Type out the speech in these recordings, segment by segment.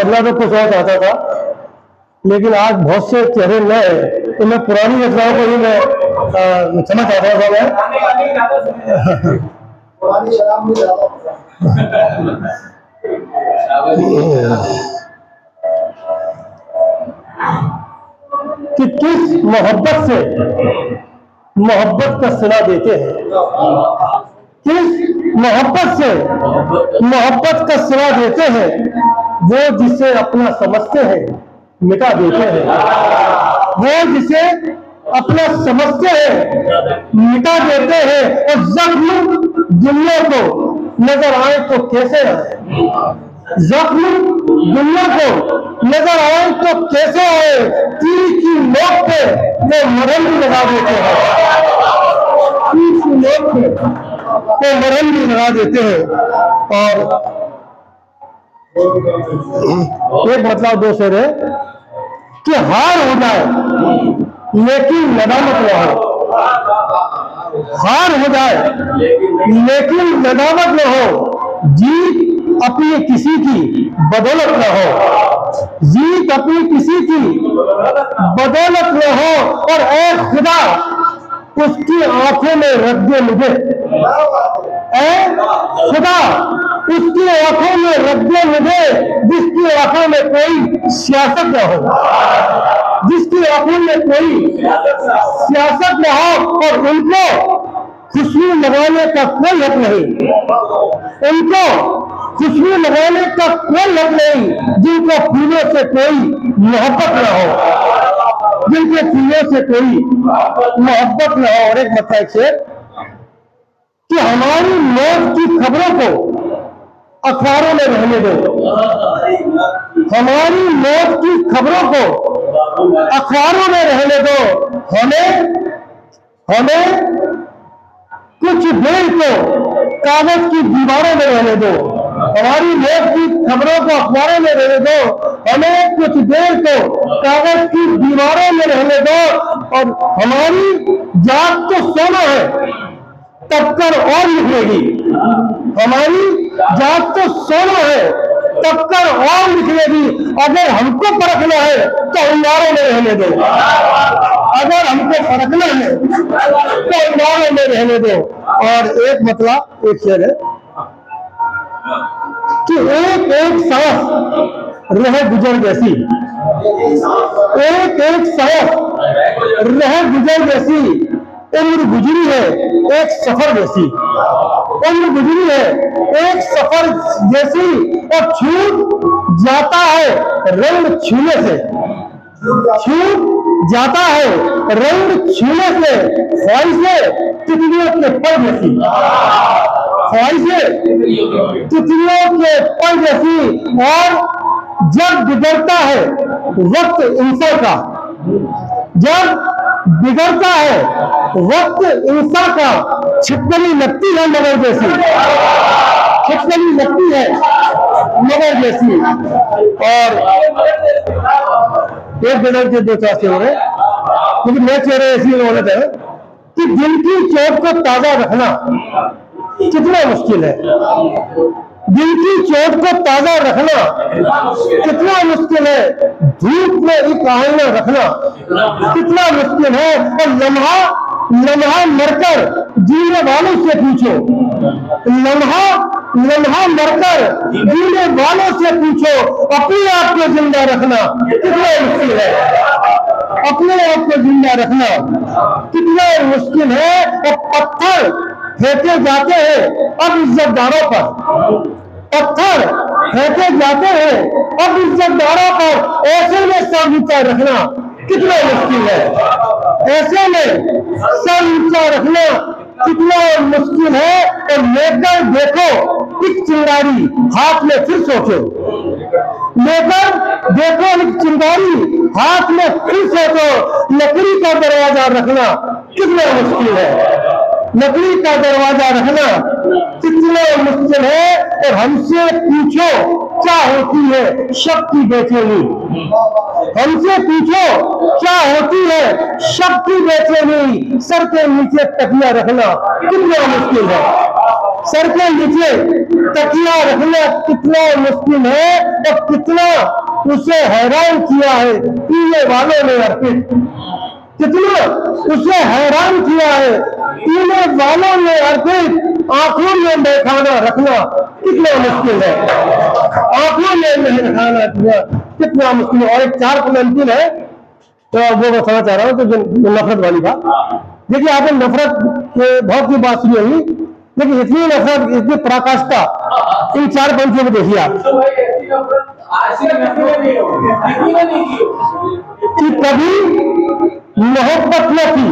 करना तो कुछ और चाहता था, लेकिन आज बहुत से चेहरे नए, तो मैं पुरानी रचनाओं को ही मैं क्षमा चाहता था। मैं पुरानी शराब में ज्यादा कि किस मोहब्बत का सिला देते हैं, किस मोहब्बत का सिला देते हैं, वो जिसे अपना समझते हैं मिटा देते हैं, वो जिसे अपना समझते हैं मिटा देते हैं। और जख्म दुनिया को नजर आए तो कैसे आए, जख्म दुनिया को नजर आए तो कैसे आए, तीर की नोक पे वो मरहम भी लगा देते हैं, तीर की नोक पे वो मरहम भी लगा देते हैं। और एक मतलब दो शेर है कि हार हो जाए लेकिन नदामत न हो, हार हो जाए लेकिन नदामत न हो, जीत अपनी किसी की बदौलत न हो, जीत अपनी किसी की बदौलत न हो। और ऐ खुदा उसकी आंखों में रख दे मुझे, ऐ खुदा उसकी आंखों में रख दे मुझे, जिसकी आंखों में कोई सियासत न हो, जिसकी आंखों में कोई सियासत न हो। और उनको खुशबू लगाने का कोई हक नहीं, उनको खुशबू लगाने का कोई हक नहीं, जिनको फूलों से कोई मोहब्बत न हो, जिनके फूलों से कोई मोहब्बत न हो। और एक मतलब से कि हमारी मौत की खबरों को अखबारों में रहने दो, हमारी मौत की खबरों को अखबारों में रहने दो, हमें कुछ देर को कागज की दीवारों में रहने दो, हमारी मौत की खबरों को अखबारों में रहने दो, हमें कुछ देर को कागज की दीवारों में रहने दो। और हमारी जात तो सोना है तब कर और निकलेगी, हमारी जात तो सोना है तब कर और निकलेगी। अगर हमको परखना है तो अंगारों में रहने दो, अगर हमको परखना है तो अंगारों में रहने दो। और एक मतलब एक शेर है कि एक एक सांस रह गुजर जैसी, एक एक सांस रह गुजर जैसी, उम्र गुजरी है एक सफर जैसी, उम्र गुजरी है एक सफर जैसी। और छूट जाता है रंग छूने से, छूट जाता है रंग छूने से, ख्वाहिशें तितलियों के पर जैसी, ख्वाहिशें तितलियों के पर जैसी। और जब बिगड़ता है वक्त इंसान का, जब बिगड़ता है वक्त इंसान का, छिपकली लगती है मगर जैसी, छिपकली लगती है मगर जैसी। और एक दिन के दो चार हो रहे, लेकिन मैं चेहरे ऐसी औरत है कि दिल की चोट को ताजा रखना कितना मुश्किल है, दिल की चोट को ताजा रखना कितना मुश्किल है, धूप में एक आईना रखना कितना मुश्किल है। और लम्हा लम्हा मरकर जीने वालों से पूछो, लम्हा लम्हा मरकर जीने वालों से पूछो, अपने आप को जिंदा रखना कितना मुश्किल है, अपने आप को जिंदा रखना कितना मुश्किल है। और पत्थर फेंके जाते हैं अब इज्जतदारों पर, पत्थर फेंके जाते हैं अब इज्जतदारों पर, ऐसे में सर ऊंचा रखना कितना मुश्किल है, ऐसे में सर ऊंचा रखना कितना मुश्किल है। और लेकर देखो एक चिंगारी हाथ में फिर सोचो, लेकर देखो एक चिंगारी हाथ में फिर सोचो, लकड़ी का दरवाजा रखना कितना मुश्किल है, लकड़ी का दरवाजा रखना कितना मुश्किल है। और हमसे पूछो क्या होती है शक्ति बेचैनी, हमसे पूछो क्या होती है शक्ति बेचैनी, सर के नीचे तकिया रखना कितना मुश्किल है, सर के नीचे तकिया रखना कितना मुश्किल है और कितना उसे हैरान किया है पीने वालों ने अर्पित, कितना उसे हैरान किया है पीने वालों ने अर्पित। आंखों में मैखाना रखना कितना मुश्किल है, आंखों में मैखाना रखना कितना मुश्किल है। और एक 4 नमकीन है तो वो मैं समझ चाह रहा हूँ तो जो नफरत वाली बात। देखिए आपने नफरत के बहुत सी बात सुनी होगी, लेकिन इतनी नफरत, इतनी पराकाष्ठा इन 4 पंक्तियों में देखिए आप कि कभी मोहब्बत न की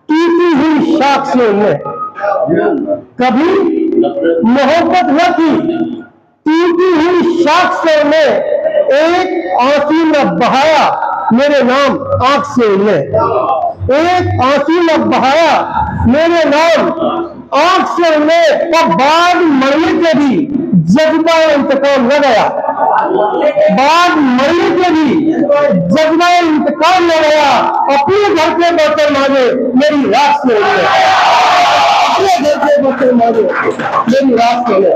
टूटी हुई शाख से उनने, कभी मोहब्बत न की टूटी हुई शाख से उनने, एक आंसू न बहाया मेरे नाम आंख से उनने, एक आंसू न बहाया मेरे नाम आंख से उनने। और बाद मरने के भी जज्बा इंतकाम न गया, बाद मरने के भी जज्बा इंतकाम न गया। अपने घर के बर्तन मांगे मेरी राख से उनने, अपने घर के बर्तन मांगे मेरी राख से उनने।